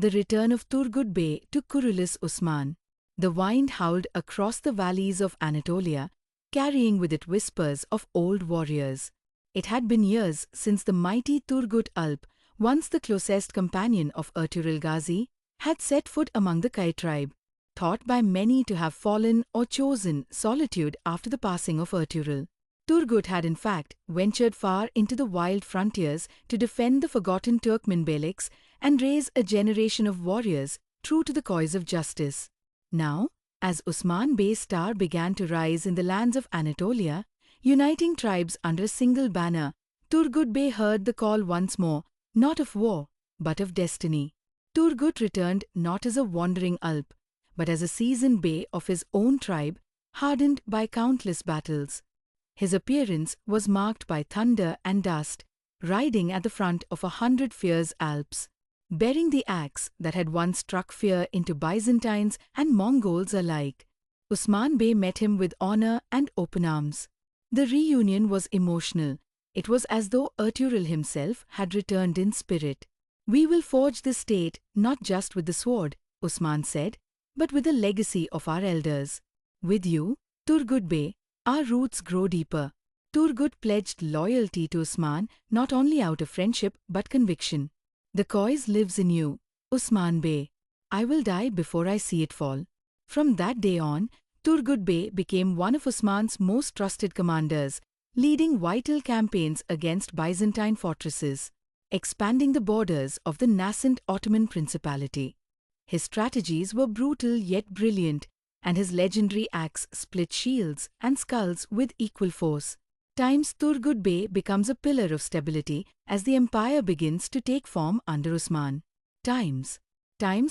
The return of Turgut Bey to Kurulis Usman. The wind howled across the valleys of Anatolia, carrying with it whispers of old warriors. It had been years since the mighty Turgut Alp, once the closest companion of Ertugrul Ghazi, had set foot among the Kai tribe, thought by many to have fallen or chosen solitude after the passing of Ertugrul. Turgut had in fact ventured far into the wild frontiers to defend the forgotten Turkmen beyliks and raise a generation of warriors true to the cause of justice. Now, as Usman Bey's star began to rise in the lands of Anatolia, uniting tribes under a single banner, Turgut Bey heard the call once more, not of war, but of destiny. Turgut returned not as a wandering Alp, but as a seasoned Bey of his own tribe, hardened by countless battles. His appearance was marked by thunder and dust, riding at the front of 100 fierce Alps. Bearing the axe that had once struck fear into Byzantines and Mongols alike, Usman Bey met him with honor and open arms. The reunion was emotional. It was as though Ertugrul himself had returned in spirit. "We will forge this state not just with the sword," Usman said, "but with the legacy of our elders. With you, Turgut Bey, our roots grow deeper." Turgut pledged loyalty to Usman not only out of friendship but conviction. "The cause lives in you, Usman Bey. I will die before I see it fall." From that day on, Turgut Bey became one of Usman's most trusted commanders, leading vital campaigns against Byzantine fortresses, expanding the borders of the nascent Ottoman Principality. His strategies were brutal yet brilliant, and his legendary axe split shields and skulls with equal force. Times Turgut Bey becomes a pillar of stability as the empire begins to take form under Usman. Times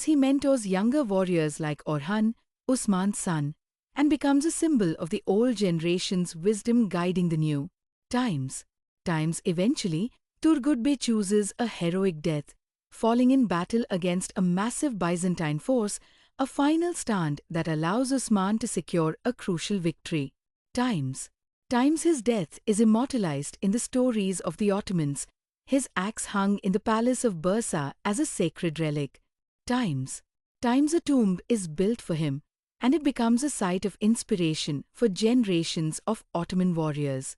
he mentors younger warriors like Orhan, Usman's son, and becomes a symbol of the old generation's wisdom guiding the new. Times eventually, Turgut Bey chooses a heroic death, falling in battle against a massive Byzantine force, a final stand that allows Usman to secure a crucial victory. Times his death is immortalized in the stories of the Ottomans, his axe hung in the palace of Bursa as a sacred relic. Times a tomb is built for him, and it becomes a site of inspiration for generations of Ottoman warriors.